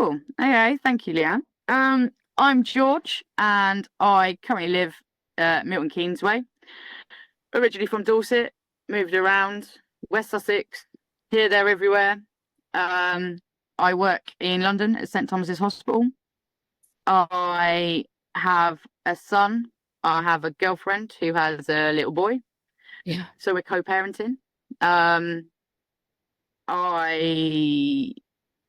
Sure. Okay. Thank you, Leanne. I'm George, and I currently live Milton Keynes way. Originally from Dorset, moved around West Sussex, here, there, everywhere. Um, I work in London at St Thomas's Hospital. I have a son. I have a girlfriend who has a little boy, Yeah. so we're co-parenting. Um, I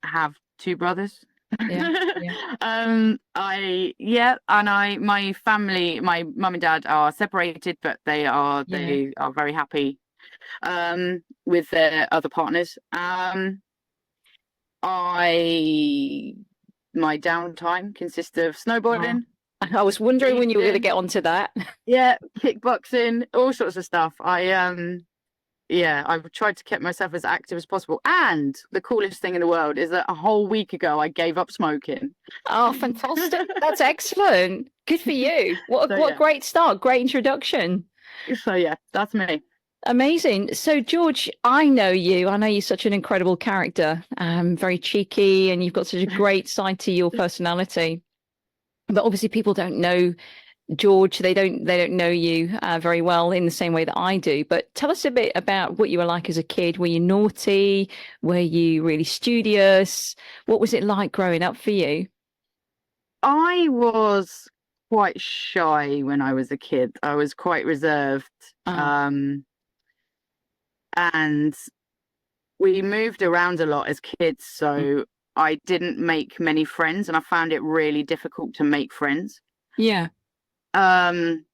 have two brothers. Yeah. Yeah. My family, my mum and dad are separated, but they are Yeah. very happy with their other partners. I My downtime consists of Oh, snowboarding, I was wondering when you were going to eating, get onto that. yeah, kickboxing, all sorts of stuff. I've tried to keep myself as active as possible. And the coolest thing in the world is that a whole week ago I gave up smoking. Oh, fantastic. That's excellent. Good for you. So What a yeah. great start. Great introduction. So yeah, that's me. Amazing. So, George, I know you. I know you're such an incredible character, very cheeky, and you've got such a great side to your personality. But obviously, people don't know George. They don't know you very well in the same way that I do. But tell us a bit about what you were like as a kid. Were you naughty? Were you really studious? What was it like growing up for you? I was quite shy when I was a kid. I was quite reserved. Ah, Um, and we moved around a lot as kids, mm, so I didn't make many friends, and I found it really difficult to make friends. yeah. Um,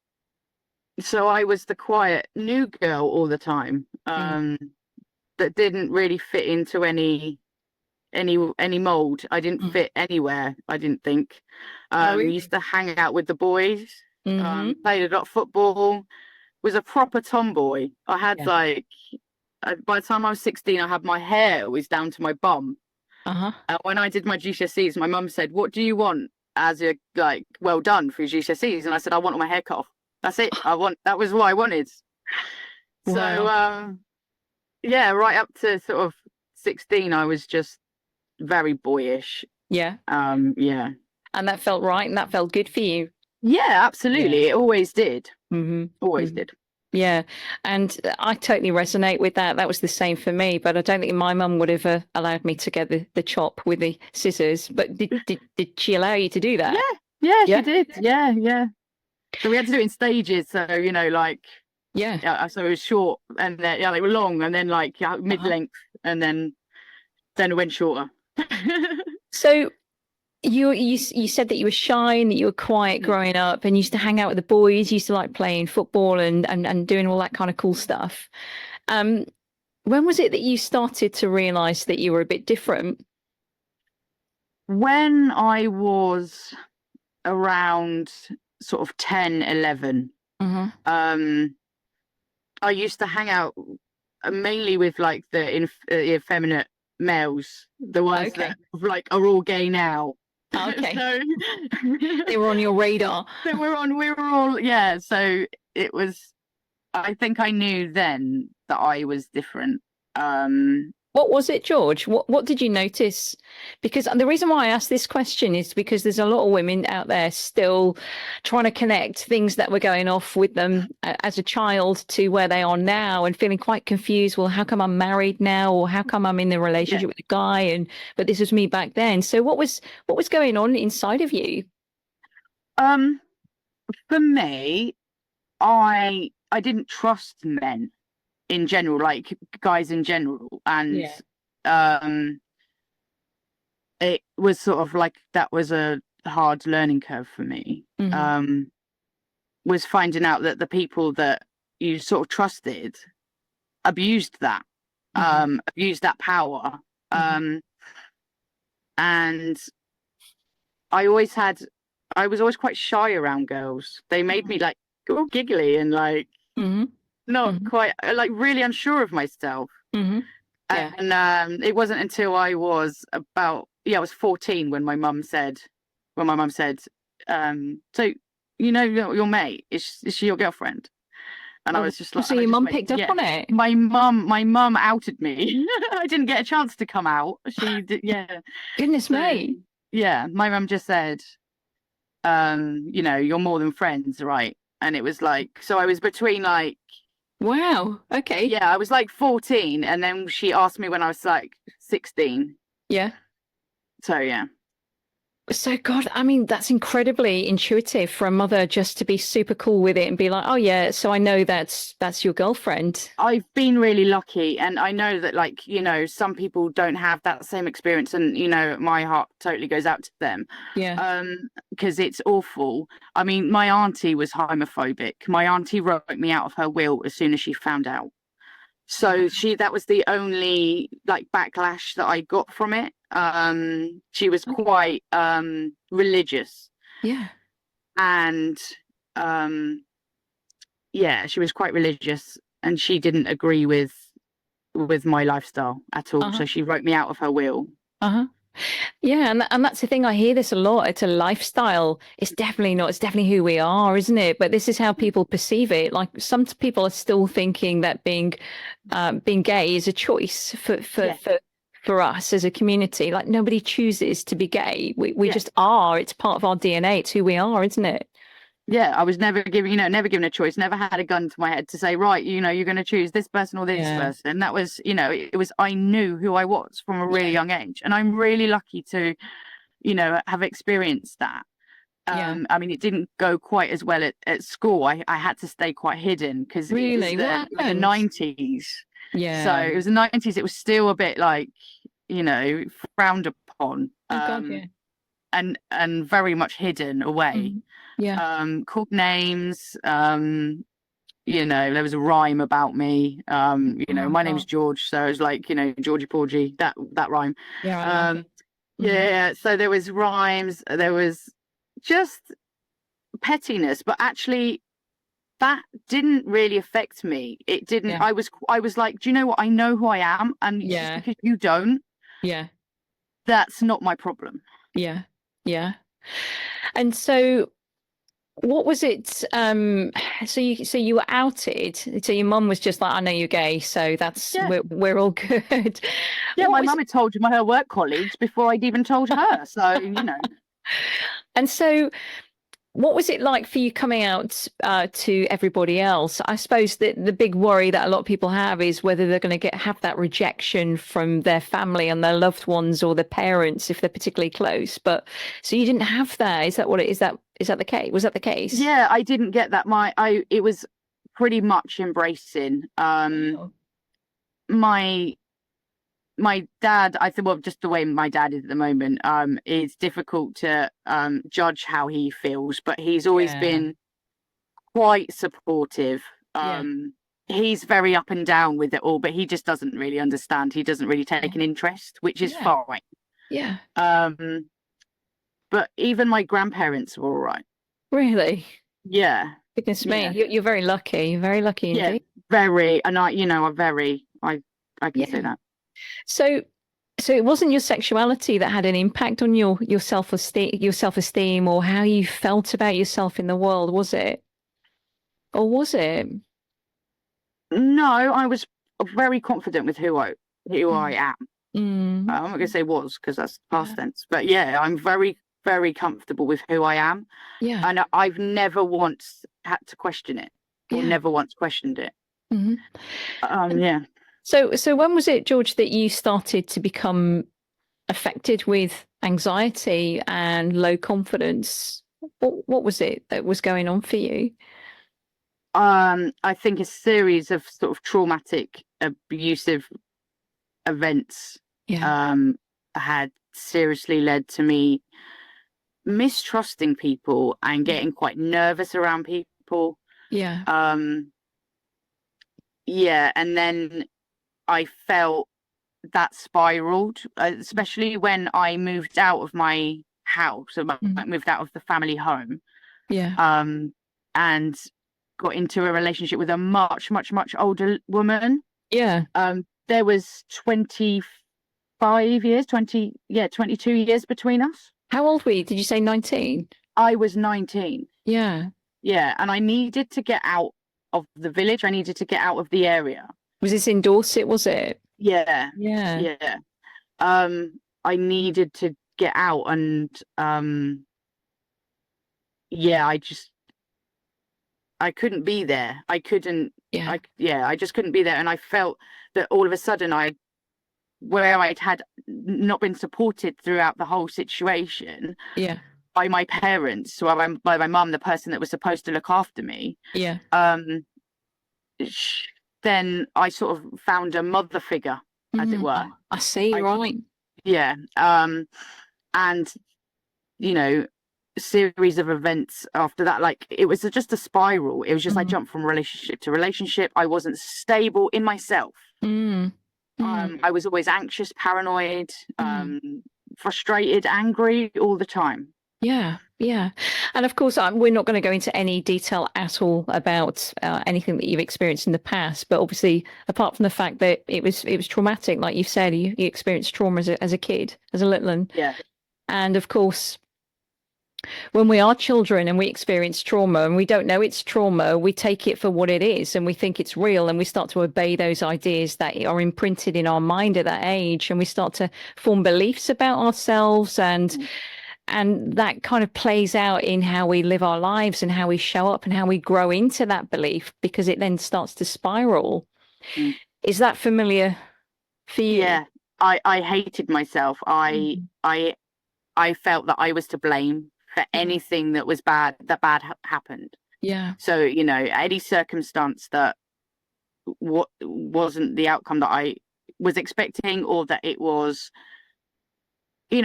so I was the quiet new girl all the time, Mm, that didn't really fit into any mold. I didn't mm. fit anywhere, I didn't think. Oh, Used really? to hang out with the boys, Mm-hmm. played a lot of football, was a proper tomboy. I had Yeah. like by the time I was 16, I had my hair always down to my bum. Uh-huh. When I did my GCSEs, my mum said, "What do you want as a like well done for your GCSEs?" And I said, "I want my hair cut off. That's it. That was what I wanted." So Wow. yeah, right up to sort of 16, I was just very boyish. Yeah. Yeah. And that felt right and that felt good for you. Yeah, Yeah. absolutely. It always did. Mm-hmm. Always Mm-hmm. did. Yeah, and I totally resonate with that. That was the same for me, but I don't think my mum would have allowed me to get the chop with the scissors. But did she allow you to do Yeah, that? yeah, she Yeah, did. Yeah, yeah. So we had to do it in stages. So, like, yeah. yeah, so it was short and then, yeah, they were long and then like mid Uh-huh. length and then it went shorter. So you said that you were shy and that you were quiet Mm. growing up, and used to hang out with the boys. Used to like playing football and doing all that kind of cool stuff. Um, when was it that you started to realize that you were a bit different? When I was around sort of 10, 11, Uh-huh. um, I used to hang out mainly with like the effeminate males, the ones Okay. that like are all gay now. Okay. So They were on your radar. so we were all, yeah. So it was. I think I knew then that I was different. Um, What was it, George? What did you notice? Because the reason why I asked this question is because there's a lot of women out there still trying to connect things that were going off with them as a child to where they are now, and feeling quite confused. Well, how come I'm married now, or how come I'm in the yeah. relationship with a guy, and but this was me back then. So what was going on inside of you? Um, for me, I didn't trust men in general, like guys in general, and Yeah. um, it was sort of like that was a hard learning curve for me. Hmm. Was finding out that the people that you sort of trusted abused that, Hmm. abused that power, Hmm. um, and I always had, I was always quite shy around girls. They made me like all giggly and like Hmm. not Hmm. quite, like really unsure of myself. Hmm. Yeah. And it wasn't until I was about, yeah, I was 14 when my mum said, so your mate is she your girlfriend? And I Oh, was just like, so and I your just mum went, picked up yeah. on it. My mum outed me. I didn't get a chance to come out. She did, yeah. Goodness So me. yeah, my mum just said, you're more than friends, right? And it was like, so I was between like, Wow. Okay. yeah, I was like 14, and then she asked me when I was like 16. Yeah. So yeah. So, God, I mean, that's incredibly intuitive for a mother just to be super cool with it and be like, oh yeah, so I know that's your girlfriend. I've been really lucky, and I know that, like, some people don't have that same experience, and my heart totally goes out to them. Yeah. Because it's awful. I mean, my auntie was homophobic. My auntie wrote me out of her will as soon as she found out. So that was the only like backlash that I got from it. She was quite religious, Yeah. and yeah, she was quite religious, and she didn't agree with my lifestyle at all. Uh-huh. So she wrote me out of her will. Uh-huh. Yeah, and that's the thing. I hear this a lot. It's a lifestyle. It's definitely not. It's definitely who we are, isn't it? But this is how people perceive it. Like some people are still thinking that being gay is a choice for us as a community. Like nobody chooses to be gay. We just are. It's part of our DNA. It's who we are, isn't it? Yeah, I was never given a choice, never had a gun to my head to say, right, you're going to choose this person or this person. That was, it was, I knew who I was from a really young age. And I'm really lucky to, have experienced that. I mean, it didn't go quite as well at school. I had to stay quite hidden because it was like the 90s. Yeah. So it was the 90s. It was still a bit like, frowned upon. Oh, God, yeah. And very much hidden away. Yeah. Called names. There was a rhyme about me. My name's George, so it was like, Georgie Porgy, that rhyme. Yeah. Yeah. So there was rhymes. There was just pettiness, but actually that didn't really affect me. It didn't. I was like, do you know what? I know who I am, and just because you don't, that's not my problem. Yeah. And so what was it? So you were outed. So your mum was just like, I know you're gay, so that's we're all good. Yeah, my mum had told her work colleagues before I'd even told her. So, And so what was it like for you coming out to everybody else? I suppose that the big worry that a lot of people have is whether they're going to have that rejection from their family and their loved ones or their parents if they're particularly close. But so you didn't have that. Is that what it is? Is that the case? Was that the case? Yeah, I didn't get that. It was pretty much embracing. My dad, I think, well, just the way my dad is at the moment, it's difficult to judge how he feels, but he's always been quite supportive. He's very up and down with it all, but he just doesn't really understand. He doesn't really take an interest, which is fine. Yeah. But even my grandparents were all right. Really? Yeah. Goodness me, you're very lucky. Very lucky indeed. Yeah, very. And I can say that. So it wasn't your sexuality that had an impact on your self-esteem or how you felt about yourself in the world, was it? Or was it? No, I was very confident with who I am. I'm not going to say was because that's past tense, but yeah, I'm very, very comfortable with who I am. Yeah. And I've never once had to question it or never once questioned it. Yeah. So when was it, George, that you started to become affected with anxiety and low confidence? What was it that was going on for you? I think a series of sort of traumatic, abusive events had seriously led to me mistrusting people and getting quite nervous around people. Yeah. And then I felt that spiraled, especially when I moved out of my house, I moved out of the family home. Yeah. And got into a relationship with a much, much, much older woman. Yeah. There was 25 years, 22 years between us. How old were you? Did you say 19? I was 19. Yeah. Yeah. And I needed to get out of the village. I needed to get out of the area. Was this in Dorset, was it? Yeah. Yeah. Yeah. I needed to get out, and yeah, I couldn't be there. I couldn't. Yeah. I just couldn't be there, and I felt that all of a sudden where I'd had not been supported throughout the whole situation Yeah. by my parents, so by my mum, the person that was supposed to look after me. Yeah. Then I sort of found a mother figure, as it were. I see. Right. Yeah. And you know, series of events after that, like it was just a spiral. It was just I jumped from relationship to relationship. I wasn't stable in myself. I was always anxious, paranoid, frustrated, angry all the time. Yeah, yeah. And of course, we're not going to go into any detail at all about anything that you've experienced in the past. But obviously, apart from the fact that it was traumatic, like you've said, you experienced trauma as a kid, as a little one. Yeah. And of course, when we are children and we experience trauma and we don't know it's trauma, we take it for what it is and we think it's real, and we start to obey those ideas that are imprinted in our mind at that age, and we start to form beliefs about ourselves, and that kind of plays out in how we live our lives and how we show up and how we grow into that belief, because it then starts to spiral. Is that familiar for you? Yeah, I hated myself. I felt that I was to blame for anything that was bad, happened. Yeah. So, any circumstance that wasn't the outcome that I was expecting, or that it was,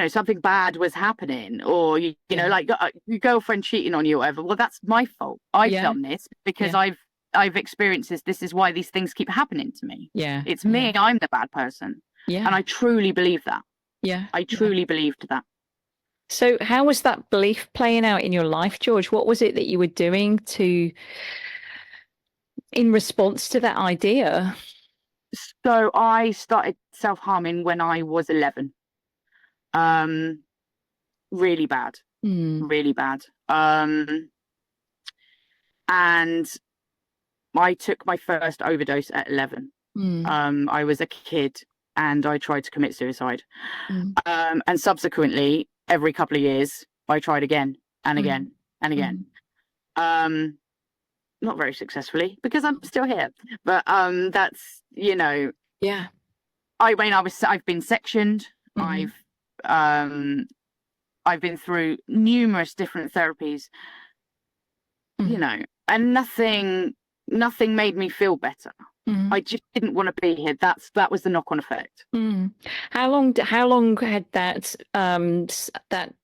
something bad was happening, or, like your girlfriend cheating on you or whatever. Well, that's my fault. I've done this because I've experienced this. This is why these things keep happening to me. Yeah. It's me. I'm the bad person. Yeah. And I truly believe that. Yeah. I truly believed that. So how was that belief playing out in your life, George? What was it that you were doing in response to that idea? So I started self-harming when I was 11. Really bad. Really bad. And I took my first overdose at 11. I was a kid and I tried to commit suicide. And subsequently, every couple of years, I tried again and again and again. Not very successfully, because I'm still here. But that's, Yeah. I've been sectioned. I've been through numerous different therapies, and nothing made me feel better. I just didn't want to be here. That was the knock-on effect. How long had that that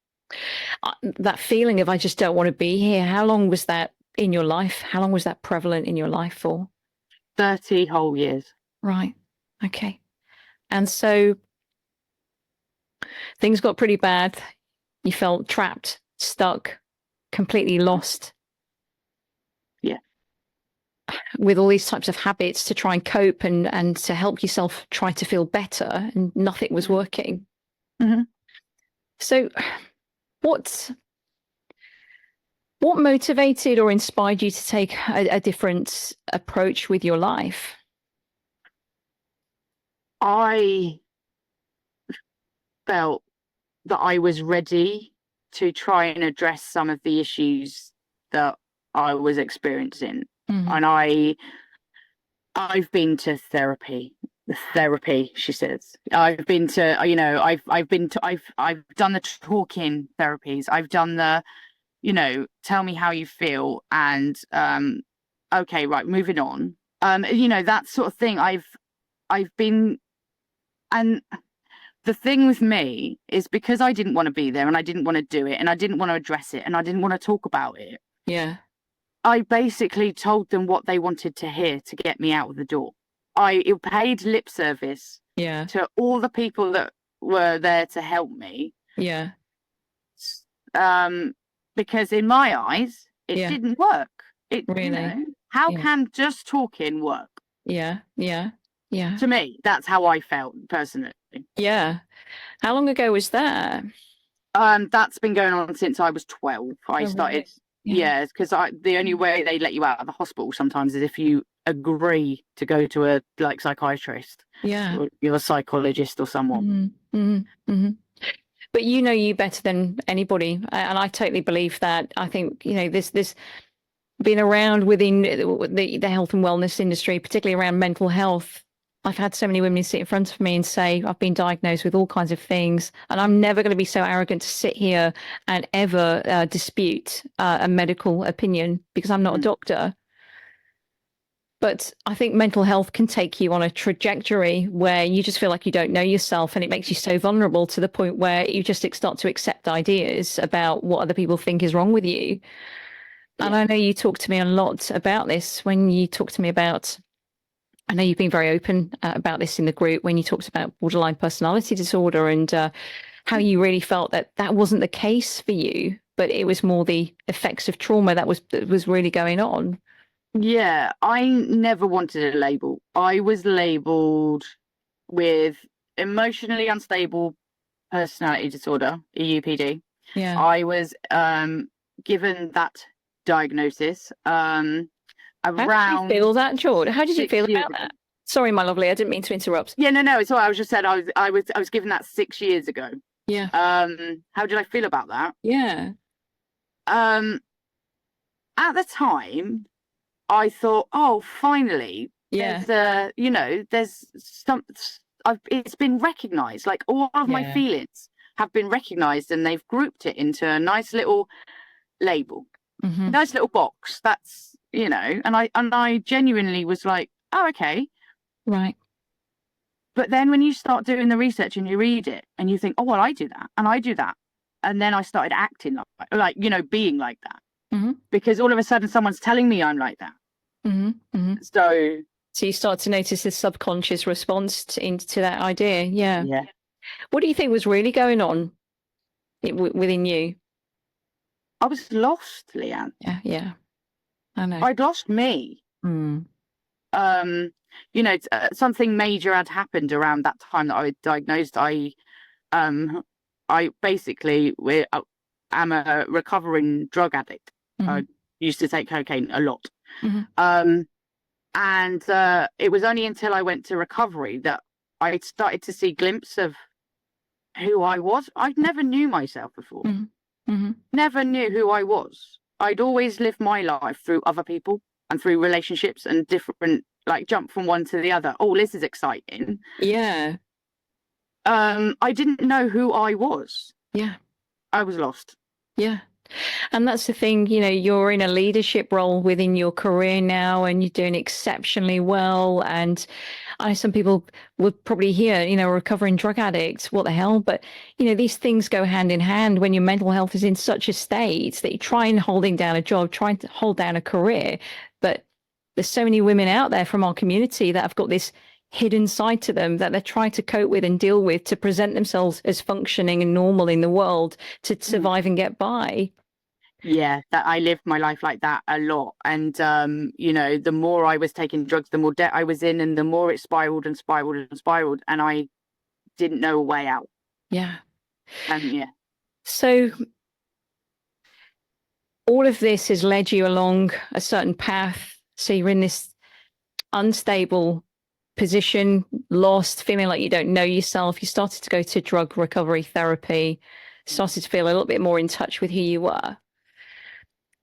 feeling of I just don't want to be here? How long was that in your life? How long was that prevalent in your life for? 30 whole years. Right. Okay. And so things got pretty bad. You felt trapped, stuck, completely lost. Yeah. With all these types of habits to try and cope and to help yourself try to feel better, and nothing was working. So what motivated or inspired you to take a different approach with your life? I felt that I was ready to try and address some of the issues that I was experiencing. And I've been to therapy, she says. I've been to, I've done the talking therapies. I've done the, tell me how you feel, and okay, right, moving on. That sort of thing. I've been, and the thing with me is, because I didn't want to be there and I didn't want to do it and I didn't want to address it and I didn't want to talk about it. Yeah. I basically told them what they wanted to hear to get me out of the door. I paid lip service to all the people that were there to help me. Yeah. Because in my eyes, it didn't work. It really. How can just talking work? Yeah. Yeah. Yeah. To me, that's how I felt personally. Yeah. How long ago was that? That's been going on since I was 12. I started. Really? Because the only way they let you out of the hospital sometimes is if you agree to go to a psychiatrist. Yeah. Or you're a psychologist or someone. But you know you better than anybody, and I totally believe that. I think, you know, this being around within the health and wellness industry, particularly around mental health. I've had so many women sit in front of me and say, I've been diagnosed with all kinds of things, and I'm never going to be so arrogant to sit here and ever dispute a medical opinion because I'm not a doctor. But I think mental health can take you on a trajectory where you just feel like you don't know yourself, and it makes you so vulnerable to the point where you just start to accept ideas about what other people think is wrong with you. Yeah. And I know you talk to me a lot about this when you talk to me about, I know you've been very open about this in the group when you talked about borderline personality disorder and how you really felt that that wasn't the case for you, but it was more the effects of trauma that was really going on. Yeah, I never wanted a label. I was labeled with emotionally unstable personality disorder, EUPD. Yeah. I was given that diagnosis around. How did you feel that, George? How did you feel about that? Sorry, my lovely, I didn't mean to interrupt. Yeah, no, it's all right. I was just said I was given that 6 years ago. Yeah. How did I feel about that? Yeah. At the time, I thought, oh, finally, yeah, there's some. It's been recognised. Like all of my feelings have been recognised, and they've grouped it into a nice little label, nice little box. That's and I genuinely was like, oh, okay, right. But then when you start doing the research and you read it and you think, oh, well, I do that and I do that, and then I started acting like being like that. Because all of a sudden someone's telling me I'm like that. So you start to notice this subconscious response to that idea. Yeah. What do you think was really going on within you? I was lost, Leanne. Yeah. I know. I'd lost me. Something major had happened around that time that I was diagnosed. I basically am a recovering drug addict. I used to take cocaine a lot. And it was only until I went to recovery that I started to see glimpses of who I was. I never knew myself before. Never knew who I was. I'd always lived my life through other people and through relationships and different, like, jump from one to the other. Oh, this is exciting. Yeah. I didn't know who I was. Yeah. I was lost. Yeah. And that's the thing, you're in a leadership role within your career now and you're doing exceptionally well. And I know some people would probably hear, recovering drug addicts, what the hell? But, these things go hand in hand when your mental health is in such a state that you try and holding down a job, trying to hold down a career. But there's so many women out there from our community that have got this hidden side to them that they're trying to cope with and deal with to present themselves as functioning and normal in the world to survive and get by. Yeah, that I lived my life like that a lot. And, the more I was taking drugs, the more debt I was in, and the more it spiraled and spiraled and spiraled. And I didn't know a way out. Yeah. Yeah. So all of this has led you along a certain path. So you're in this unstable position, lost, feeling like you don't know yourself. You started to go to drug recovery therapy, started to feel a little bit more in touch with who you were.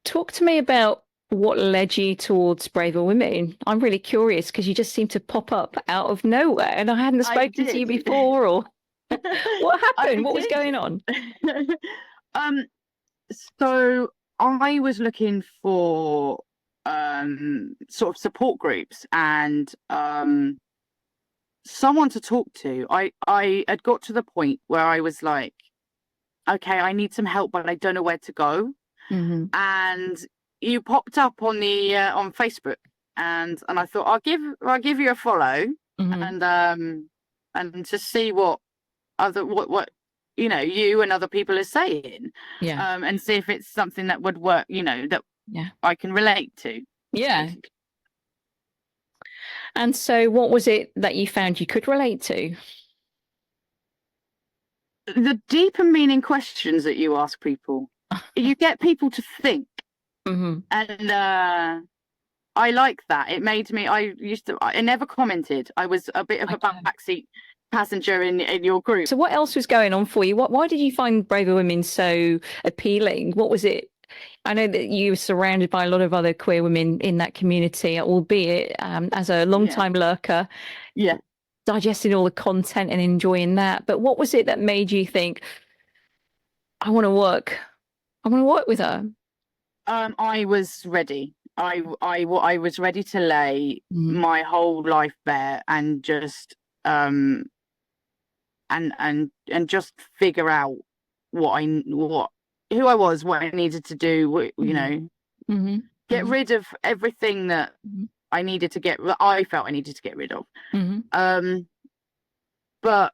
Talk to me about what led you towards Braver Women. I'm really curious because you just seem to pop up out of nowhere and I hadn't spoken to you before. Or what happened? What was going on? So I was looking for sort of support groups and someone to talk to. I had got to the point where I was like, okay, I need some help, but I don't know where to go. And you popped up on the on Facebook, and I thought I'll give you a follow and just see what you and other people are saying, and see if it's something that would work, that I can relate to. Yeah. Basically. And so what was it that you found you could relate to? The deep and meaning questions that you ask people. You get people to think. And I like that. It made me, I never commented. I was a bit of a backseat passenger in your group. So what else was going on for you? Why did you find Braver Women so appealing? What was it? I know that you were surrounded by a lot of other queer women in that community, albeit as a long-time lurker, digesting all the content and enjoying that. But what was it that made you think, I want to work with her? I was ready. I was ready to lay my whole life bare and just and just figure out who I was, what I needed to do, you know, get rid of everything that I needed to that I felt I needed to get rid of. But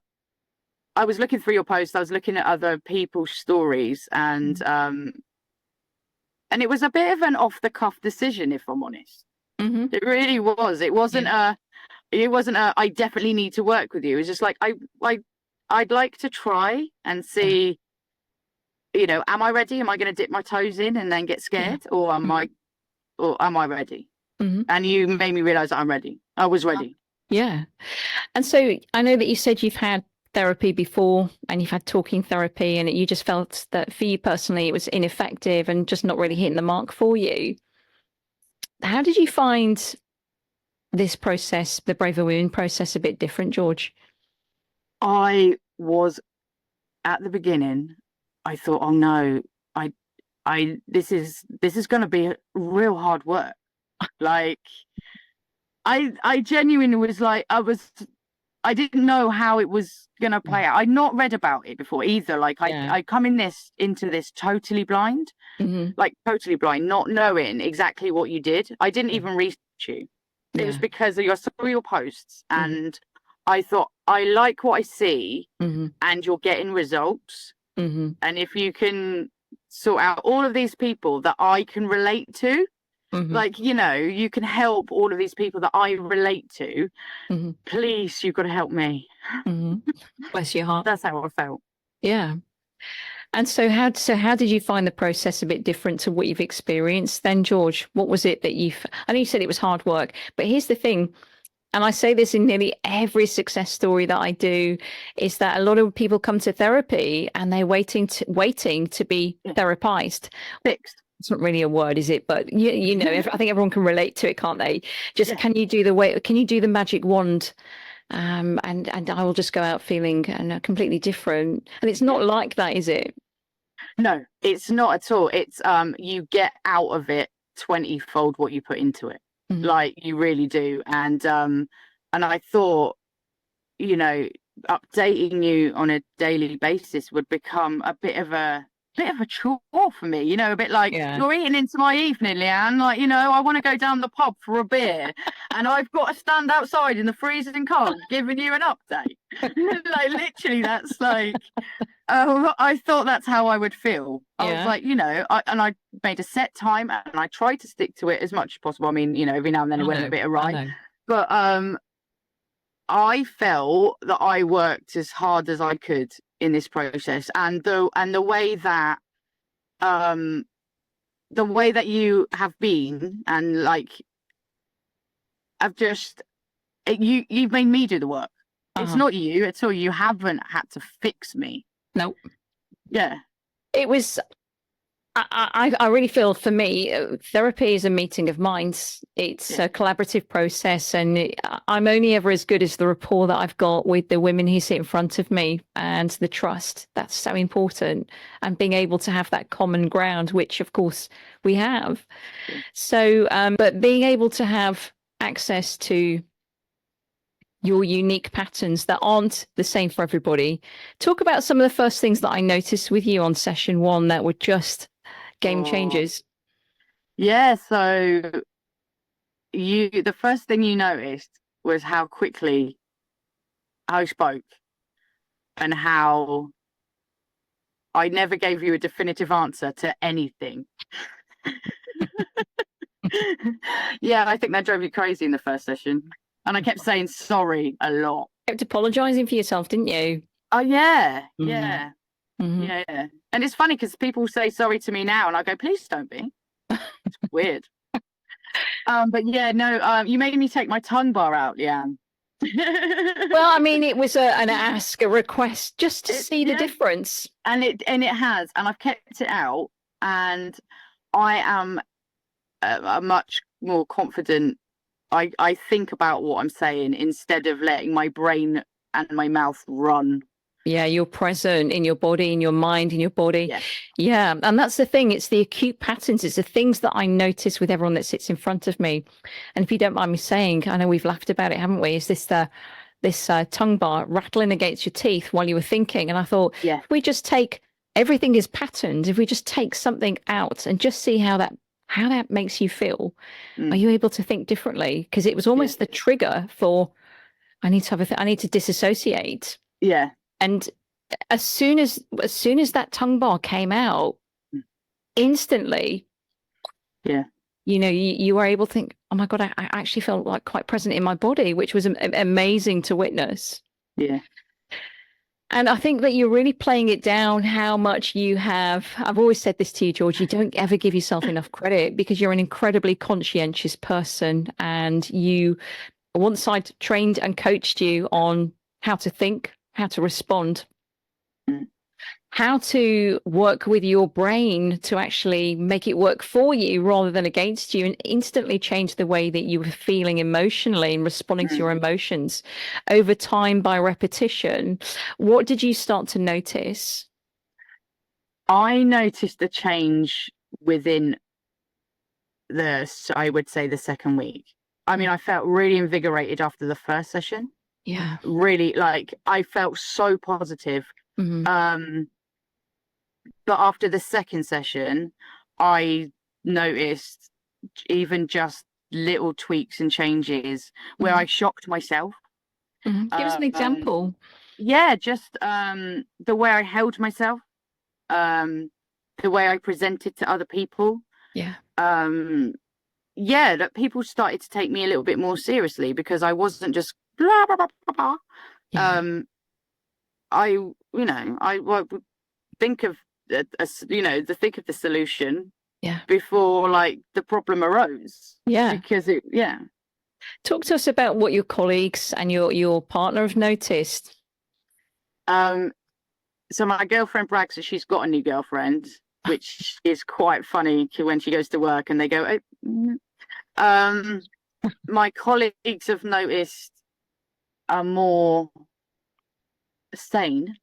I was looking through your post, I was looking at other people's stories, and it was a bit of an off the cuff decision, if I'm honest. It really was. It wasn't I definitely need to work with you. It was just like I'd like to try and see, you know, am I ready? Am I going to dip my toes in and then get scared, or am I ready? And you made me realize that I'm ready. I was ready. Yeah. And so I know that you said you've had therapy before and you've had talking therapy, and you just felt that for you personally it was ineffective and just not really hitting the mark for you. How did you find this process, the Braver Women process, a bit different, George? I was, at the beginning, I thought, oh no, this is going to be real hard work. Like, I genuinely was like, I didn't know how it was going to play out. I'd not read about it before either. Like, I come into this totally blind, like totally blind, not knowing exactly what you did. I didn't even research you. It was because I saw your posts, and I thought, I like what I see, and you're getting results. And if you can sort out all of these people that I can relate to, like, you know, you can help all of these people that I relate to, please, you've got to help me. Bless your heart. That's how I felt. Yeah. And so how did you find the process a bit different to what you've experienced then, George? What was it that I know you said it was hard work, but here's the thing, and I say this in nearly every success story that I do, is that a lot of people come to therapy and they're waiting to be therapized. Fixed. It's not really a word, is it? But you know, I think everyone can relate to it, can't they? Just can you do the magic wand? And I will just go out feeling completely different. And it's not like that, is it? No, it's not at all. It's you get out of it 20-fold what you put into it. Like, you really do. And I thought, you know, updating you on a daily basis would become a bit of a chore for me, you know, a bit like, you're eating into my evening, Leanne. Like, you know, I want to go down the pub for a beer and I've got to stand outside in the freezing cold giving you an update. Like, literally, that's like, I thought that's how I would feel. I was like, you know, I made a set time and I tried to stick to it as much as possible. I mean, you know, every now and then it went a bit awry, but I felt that I worked as hard as I could in this process, and the way that you have been, and like, you've made me do the work. It's not you at all. You haven't had to fix me. Nope. Yeah. It was, I really feel, for me, therapy is a meeting of minds. It's a collaborative process, and I'm only ever as good as the rapport that I've got with the women who sit in front of me, and the trust. That's so important, and being able to have that common ground, which of course we have. So, but being able to have access to your unique patterns that aren't the same for everybody. Talk about some of the first things that I noticed with you on session 1 that were just game changers. Yeah, so the first thing you noticed was how quickly I spoke, and how I never gave you a definitive answer to anything. Yeah, I think that drove you crazy in the first session. And I kept saying sorry a lot. You kept apologizing for yourself, didn't you? Oh, yeah. Yeah. Yeah. And it's funny because people say sorry to me now and I go, please don't be. It's weird. But yeah, no, you made me take my tongue bar out, Leanne. Well, I mean, it was an ask, a request, just to see the difference. And it has, and I've kept it out, and I am a much more confident. I think about what I'm saying instead of letting my brain and my mouth run. Yeah, you're present in your body, in your mind, in your body. Yeah. Yeah. And that's the thing. It's the acute patterns. It's the things that I notice with everyone that sits in front of me. And if you don't mind me saying, I know we've laughed about it, haven't we? Is this this tongue bar rattling against your teeth while you were thinking? And I thought, Yeah. if we just take everything is patterned, if we just take something out and just see how that makes you feel, are you able to think differently? Because it was almost the trigger for I need to disassociate. Yeah. And as soon as that tongue bar came out, instantly, you were able to think, oh my God, I actually felt like quite present in my body, which was amazing to witness. Yeah. And I think that you're really playing it down how much you have. I've always said this to you, George, you don't ever give yourself enough credit because you're an incredibly conscientious person. And once I'd trained and coached you on how to think, how to respond, how to work with your brain to actually make it work for you rather than against you, and instantly change the way that you were feeling emotionally and responding to your emotions over time by repetition. What did you start to notice? I noticed a change within I would say the second week. I mean, I felt really invigorated after the first session. Yeah. Really, like, I felt so positive. But after the second session, I noticed even just little tweaks and changes where I shocked myself. Give us an example. Yeah, just the way I held myself, the way I presented to other people. Yeah. That people started to take me a little bit more seriously because I wasn't just blah blah blah blah blah. Yeah. I would think of think of the solution before like the problem arose. Because Talk to us about what your colleagues and your partner have noticed. So my girlfriend brags that she's got a new girlfriend, which is quite funny when she goes to work and they go, oh. My colleagues have noticed a more sane,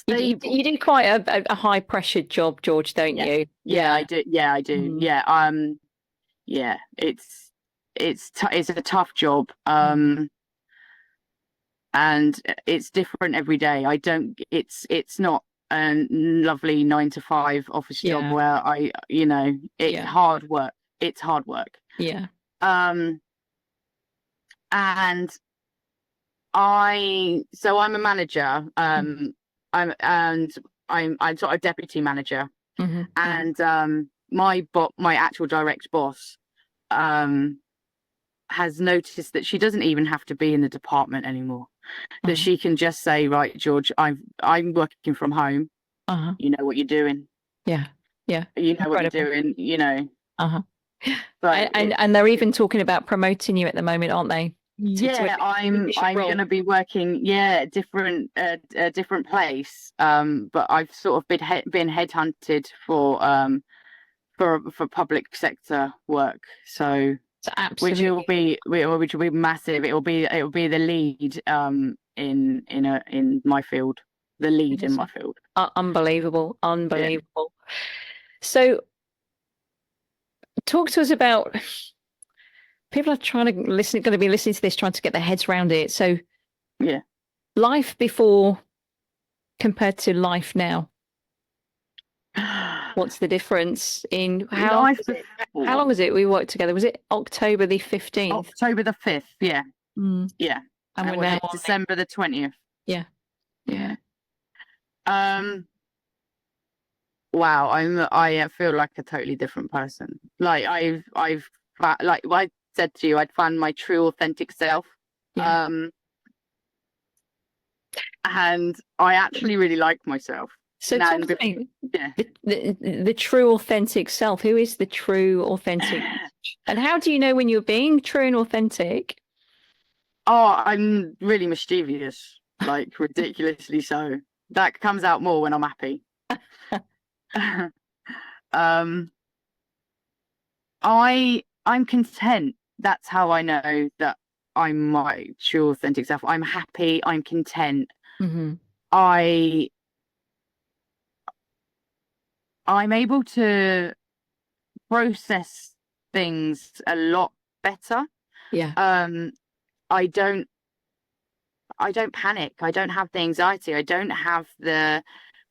You do quite a high pressured job, George, don't you? Yeah, I do. Yeah, I do. Yeah. It's a tough job. And it's different every day. It's not a lovely 9 to 5 office job where it's hard work. It's hard work. Yeah. And I'm a manager. I'm sort of deputy manager, and my actual direct boss has noticed that she doesn't even have to be in the department anymore. That she can just say, right, George, I'm working from home. You know what you're doing. Yeah. You know what you're doing. But and they're even talking about promoting you at the moment, aren't they? I'm going to be working a different place, but I've sort of been headhunted for public sector work, so which will be massive. It will be the lead in my field, the lead in my field. Unbelievable. So talk to us about, people are going to be listening to this, trying to get their heads around it. So life before compared to life now, what's the difference in how long was it we worked together? Was it October the 15th? October the 5th, yeah. Yeah. And we're now December the 20th. Yeah. Wow, I feel like a totally different person. Like I've like I said to you, I'd found my true authentic self. And I actually really like myself. So tell me, the true authentic self, who is the true authentic? And how do you know when you're being true and authentic Oh, I'm really mischievous, like ridiculously so. That comes out more when I'm happy. um, I'm content. That's how I know that I'm my true authentic self. I'm happy, I'm content. Hmm. I I'm able to process things a lot better. Yeah. Um, I don't I don't panic. I don't have the anxiety. I don't have the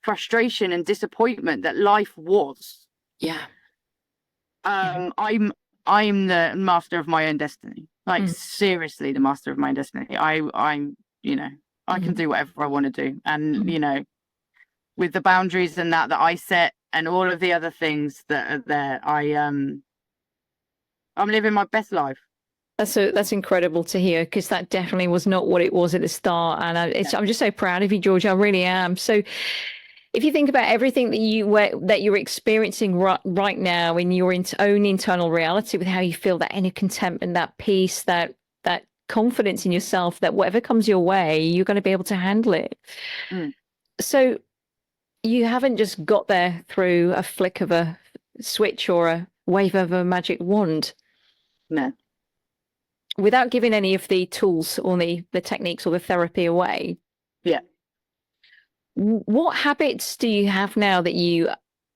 frustration and disappointment that life was. Yeah. Yeah. I'm the master of my own destiny. Like Mm. seriously, the master of my own destiny. I'm you know I can Mhm. do whatever I want to do, and Mhm. with the boundaries and that I set, and all of the other things that are there, I'm living my best life. That's incredible to hear because that definitely was not what it was at the start, and Yeah. I'm just so proud of you, George. I really am. So, if you think about everything that you're experiencing right now in your own internal reality, with how you feel, that inner contentment, that peace, that confidence in yourself, that whatever comes your way, you're going to be able to handle it. Mm, So you haven't just got there through a flick of a switch or a wave of a magic wand. no. Without giving any of the tools or the techniques or the therapy away, Yeah. what habits do you have now that you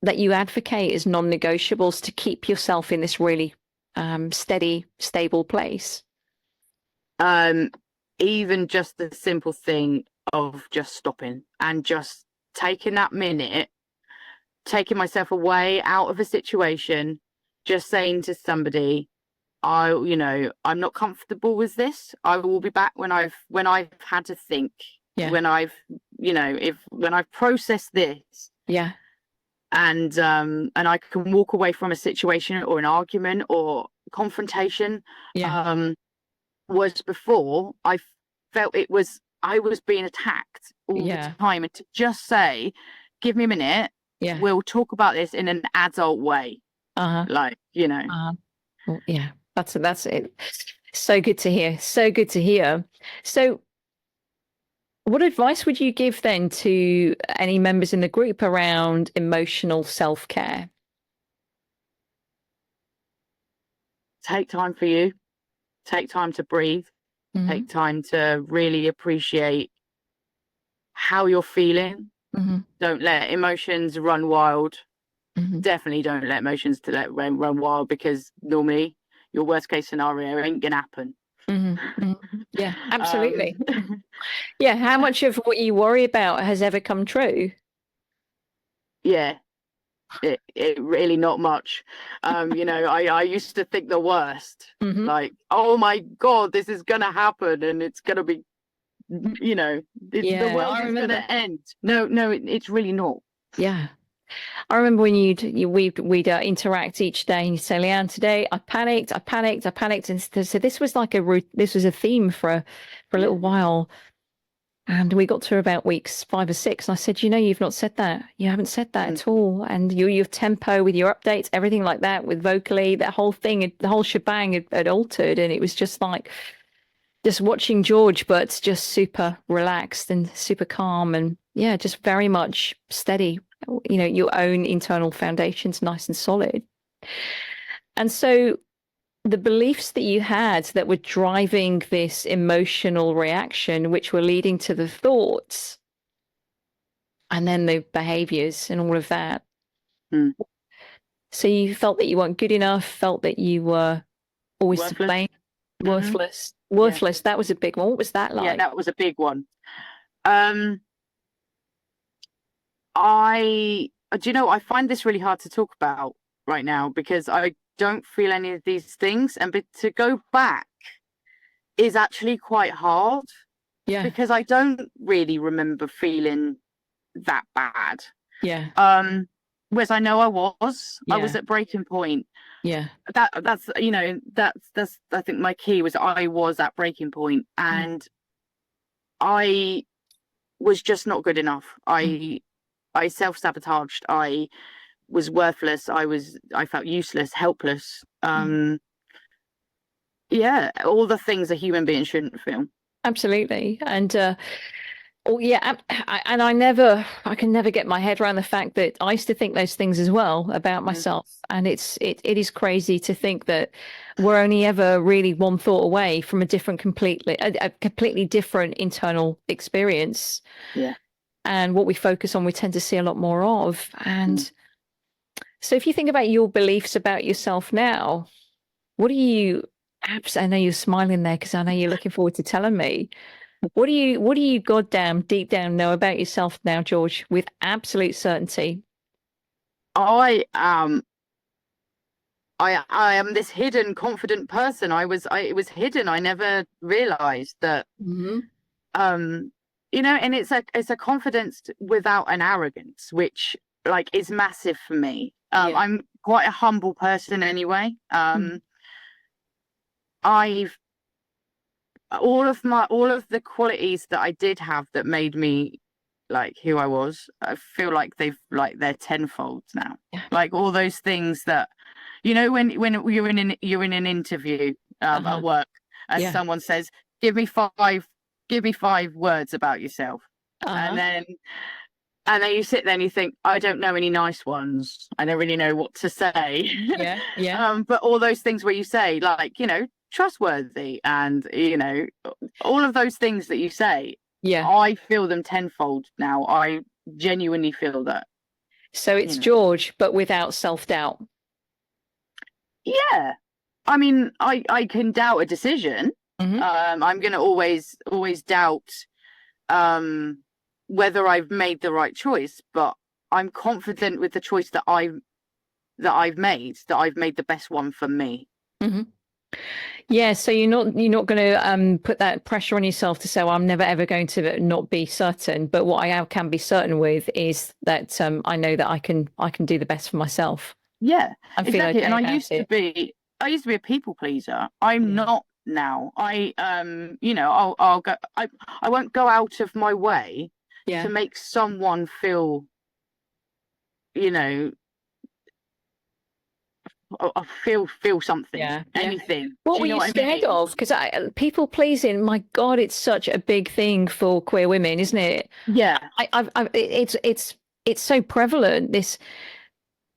advocate as non-negotiables to keep yourself in this really steady, stable place? Um, Even just the simple thing of just stopping and just taking that minute, taking myself away out of a situation, just saying to somebody, I'm not comfortable with this. I will be back when I've had to think, Yeah, when I've, if when I've processed this, yeah, and I can walk away from a situation or an argument or confrontation. yeah, Um, was before I felt I was being attacked all the yeah, time, and to just say, give me a minute, yeah. we'll talk about this in an adult way, Uh-huh. like Uh-huh. Well, yeah, that's it. So good to hear. So good to hear. So what advice would you give then to any members in the group around emotional self-care? take time for you, take time to breathe, Hmm. take time to really appreciate how you're feeling. Hmm. Don't let emotions run wild. Hmm. Definitely don't let emotions to let run wild, because normally your worst case scenario ain't gonna happen. Hmm. Hmm. Yeah, um absolutely. Yeah, how much of what you worry about has ever come true? yeah, it really not much. I used to think the worst, Hmm. like, oh my god, this is gonna happen and it's gonna be, the Yeah, world I is gonna remember. end. No, it's really not. Yeah, I remember when we'd interact each day, and you say, "Leanne, today I panicked," and so this was like this was a theme for a Yeah. little while. And we got to about weeks 5 or 6, and I said, you've not said that. You haven't said that Mm, at all. And your tempo with your updates, everything like that, with vocally, that whole thing, the whole shebang had altered. And it was just like just watching George, but just super relaxed and super calm, and yeah, just very much steady. Your own internal foundations nice and solid. And so the beliefs that you had that were driving this emotional reaction, which were leading to the thoughts and then the behaviors and all of that. mm. So you felt that you weren't good enough, felt that you were always to Worthless. blame, Hmm. worthless, Yeah, worthless. That was a big one. What was that yeah, like? that was a big one. um I find this really hard to talk about right now, because I don't feel any of these things, and to go back is actually quite hard, Yeah, because I don't really remember feeling that bad. yeah, Whereas I know I was yeah, at breaking point. yeah. That's I think my key was, I was at breaking point, Mm, and I was just not good enough. mm, I self-sabotaged. I was worthless. I felt useless, helpless. mm. Yeah, all the things a human being shouldn't feel. absolutely. And oh yeah, and I can never get my head around the fact that I used to think those things as well about Mm. myself. And it is crazy to think that we're only ever really one thought away from a completely different internal experience. Yeah. And what we focus on, we tend to see a lot more of. And Mm. so if you think about your beliefs about yourself now, what do you, I know you're smiling there because I know you're looking forward to telling me. What do you goddamn deep down know about yourself now, George, with absolute certainty? I I am this hidden, confident person. It was hidden. I never realized that, Mm-hmm. and it's a confidence without an arrogance, which like is massive for me. Yeah. I'm quite a humble person anyway. Mm. I've all of the qualities that I did have that made me like who I was, I feel like they're tenfold now. Yeah. Like all those things that, when you're in an interview Uh-huh. at work, and Yeah. someone says, give me five words about yourself," and Uh-huh. then you sit there and you think, I don't know any nice ones. I don't really know what to say. Yeah. Yeah. But all those things where you say, like, trustworthy, and all of those things that you say, Yeah. I feel them tenfold now. I genuinely feel that. So it's You know. George, but without self-doubt. Yeah. I mean, I can doubt a decision. Mm-hmm. I'm gonna always doubt whether I've made the right choice, but I'm confident with the choice that I've made, that I've made the best one for me. Mm-hmm. Yeah, so you're not going to put that pressure on yourself to say, well, I'm never ever going to not be certain. But what can be certain with is that I know that I can do the best for myself. Yeah, I feel exactly. okay And about it. I used to be a people pleaser. I'm Yeah. not now. I'll go. I won't go out of my way Yeah. to make someone feel, you know, I feel something, Yeah. anything. What Do were you know you what I scared mean? of? Because people pleasing, my God, it's such a big thing for queer women, isn't it? Yeah. It's so prevalent.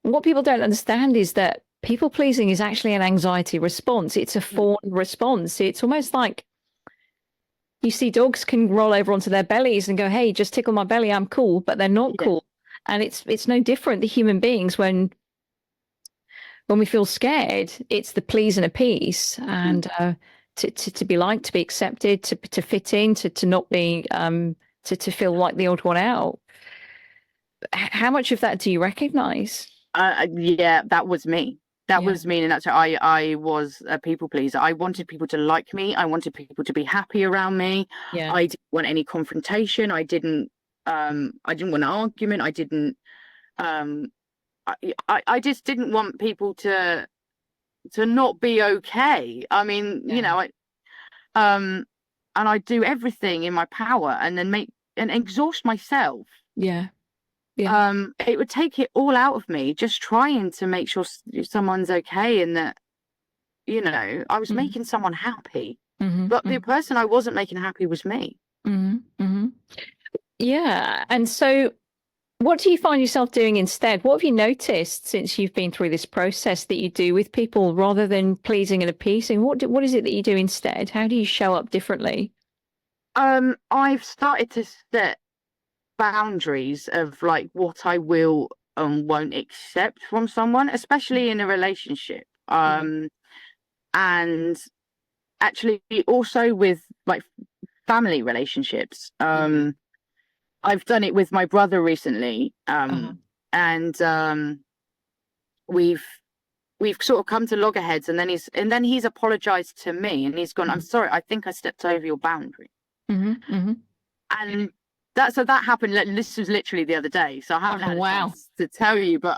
What people don't understand is that people pleasing is actually an anxiety response. It's a fawn response. It's almost like you see dogs can roll over onto their bellies and go, "Hey, just tickle my belly, I'm cool," but they're not Yeah. cool. And it's no different. The human beings, when we feel scared, it's the please and appease, and to be liked, to be accepted, to fit in, to not be to feel like the odd one out. How much of that do you recognize? Yeah, that was me. That Yeah. was me, and that's I was a people pleaser. I wanted people to like me. I wanted people to be happy around me. Yeah. I didn't want any confrontation. I didn't want an argument. I didn't um I just didn't want people to not be okay. I mean, um and I do everything in my power and then make and exhaust myself. Yeah. Yeah. It would take it all out of me just trying to make sure someone's okay, and that I was Mhm. making someone happy, Mhm. but the Mhm. person I wasn't making happy was me. Mhm. Mhm. Yeah. And so what do you find yourself doing instead? What have you noticed since you've been through this process that you do with people rather than pleasing and appeasing? What is it that you do instead? How do you show up differently? I've started to set boundaries of like what I will and won't accept from someone, especially in a relationship. Yeah. And actually also with like family relationships. Yeah. I've done it with my brother recently. Uh-huh. And we've sort of come to loggerheads, and then he's apologized to me, and he's gone, "I'm sorry, I think I stepped over your boundary." Mm-hmm. Mm-hmm. And that happened. This was literally the other day, so I haven't had a Wow. chance to tell you, but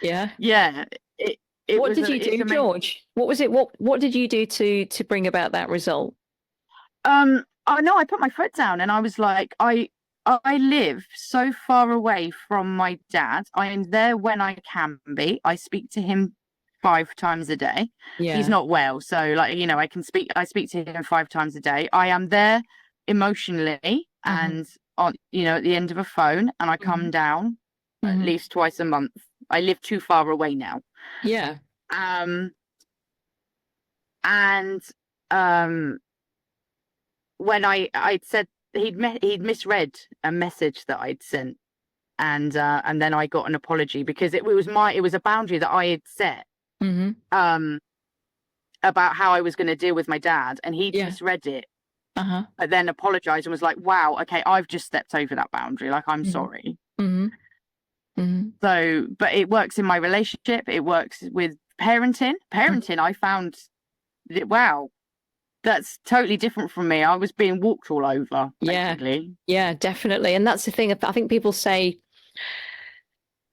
Yeah. yeah, it What was did you it's do, amazing. George? What was it? What did you do to bring about that result? I know I put my foot down, and I was like, I live so far away from my dad. I am there when I can be. I speak to him 5 times a day. He's Yeah. not well, so like I speak to him 5 times a day. I am there emotionally and on, you know, at the end of a phone, and I come down at least twice a month. I live too far away now. Yeah. And when I'd said he'd misread a message that I'd sent, and then I got an apology because it was a boundary that I had set about how I was going to deal with my dad, and he misread it, but then apologized and was like, wow, okay, I've just stepped over that boundary, like, I'm sorry. So, but it works in my relationship, it works with parenting. I found that, wow, that's totally different from me. I was being walked all over, basically. Yeah, definitely. And that's the thing. I think people say,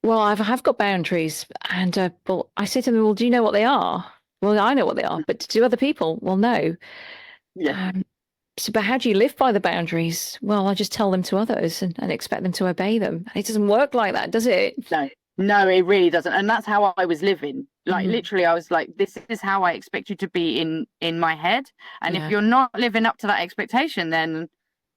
well, I've got boundaries. And but I say to them, well, do you know what they are? Well, I know what they are, but do other people? Well, no. Yeah. So, but how do you live by the boundaries? Well, I just tell them to others and expect them to obey them. It doesn't work like that, does it? No, it really doesn't. And that's how I was living. Like, literally, I was like, this is how I expect you to be in my head. And if you're not living up to that expectation, then,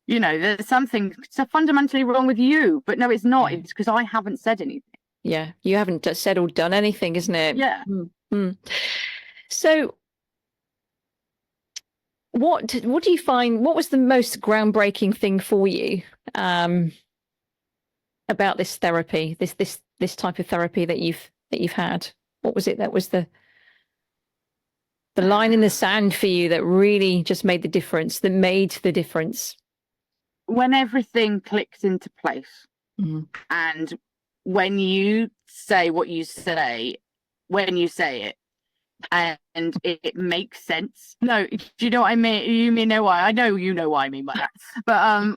you know, there's something so fundamentally wrong with you. But no, it's not. It's because I haven't said anything. Yeah, you haven't said or done anything, isn't it? Yeah. So what do you find, what was the most groundbreaking thing for you about this therapy, this type of therapy that you've had? What was it that was the line in the sand for you that really just made the difference, that made the difference? When everything clicks into place, and when you say what you say, when you say it, and it makes sense. No, do you know what I mean? You mean know why? I know you know what I mean by that. But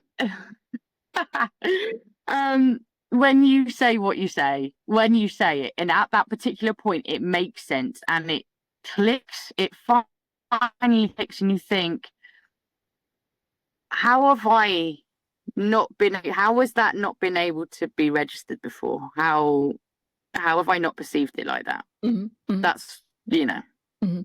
when you say what you say, when you say it, and at that particular point, it makes sense and it clicks. It finally clicks, and you think, how have I not been? How has that not been able to be registered before? How have I not perceived it like that? That's, you know.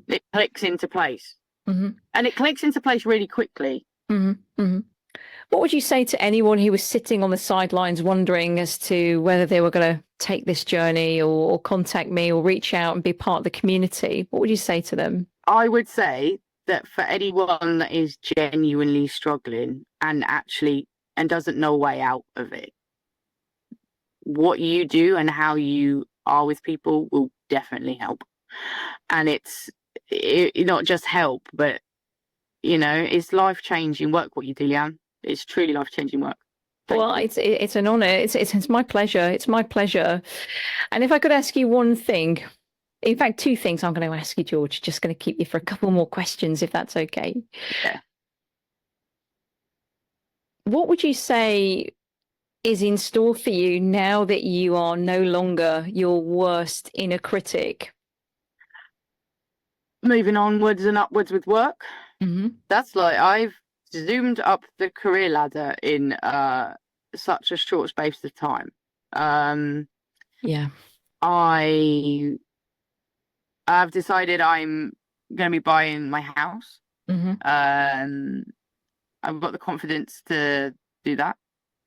It clicks into place, and it clicks into place really quickly. What would you say to anyone who was sitting on the sidelines wondering as to whether they were going to take this journey or contact me or reach out and be part of the community? What would you say to them? I would say that for anyone that is genuinely struggling and doesn't know a way out of it, what you do and how you are with people will definitely help. And it's not just help, but, you know, it's life-changing work what you do, Leanne. It's truly life-changing work. Well, it's an honor. It's my pleasure. It's my pleasure. And if I could ask you one thing, in fact, two things I'm going to ask you, George, just going to keep you for a couple more questions, if that's okay. Yeah. What would you say is in store for you now that you are no longer your worst inner critic? Moving onwards and upwards with work. That's like, I've zoomed up the career ladder in such a short space of time. I've decided I'm going to be buying my house. I've got the confidence to do that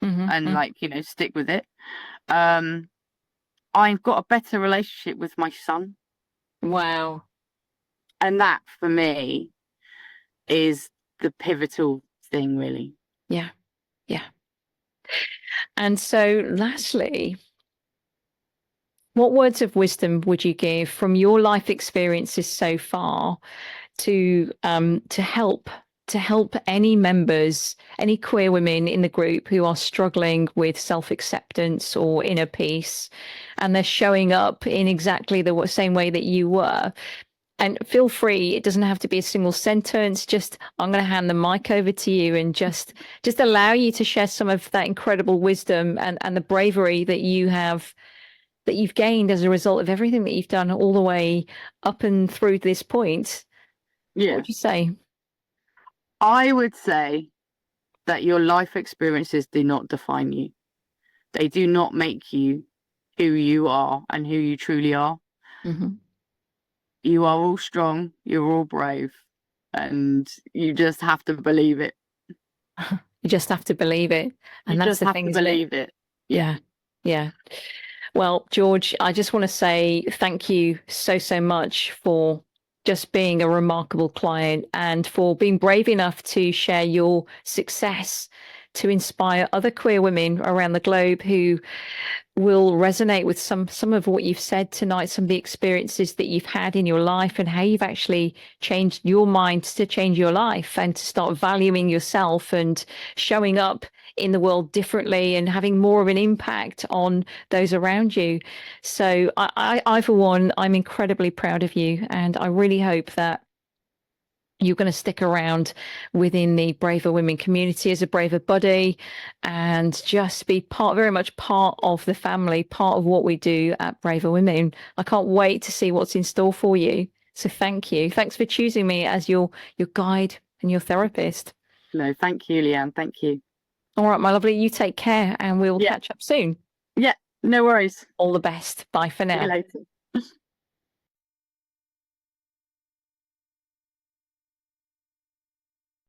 and like, you know, stick with it. I've got a better relationship with my son. Wow. And that for me is the pivotal thing, really. Yeah. And so lastly, what words of wisdom would you give from your life experiences so far to help any members, any queer women in the group who are struggling with self-acceptance or inner peace, and they're showing up in exactly the same way that you were? And feel free, it doesn't have to be a single sentence. Just, I'm going to hand the mic over to you and just allow you to share some of that incredible wisdom and the bravery that you've gained as a result of everything that you've done all the way up and through this point. Yeah. What would you say? I would say that your life experiences do not define you. They do not make you who you are and who you truly are. You are all strong, you're all brave, and you just have to believe it. You just have to believe it. And You that's just the have thing, to isn't it? believe it. Yeah. Yeah. Well, George, I just want to say thank you so, so much for just being a remarkable client and for being brave enough to share your success to inspire other queer women around the globe who will resonate with some of what you've said tonight, some of the experiences that you've had in your life and how you've actually changed your mind to change your life and to start valuing yourself and showing up in the world differently and having more of an impact on those around you. So I for one, I'm incredibly proud of you, and I really hope that you're going to stick around within the Braver Women community as a Braver buddy and just be very much part of the family, part of what we do at Braver Women. I can't wait to see what's in store for you. So thank you. Thanks for choosing me as your guide and your therapist. No, thank you, Leanne. Thank you. All right, my lovely. You take care and we'll catch up soon. Yeah, no worries. All the best. Bye for See you now. later.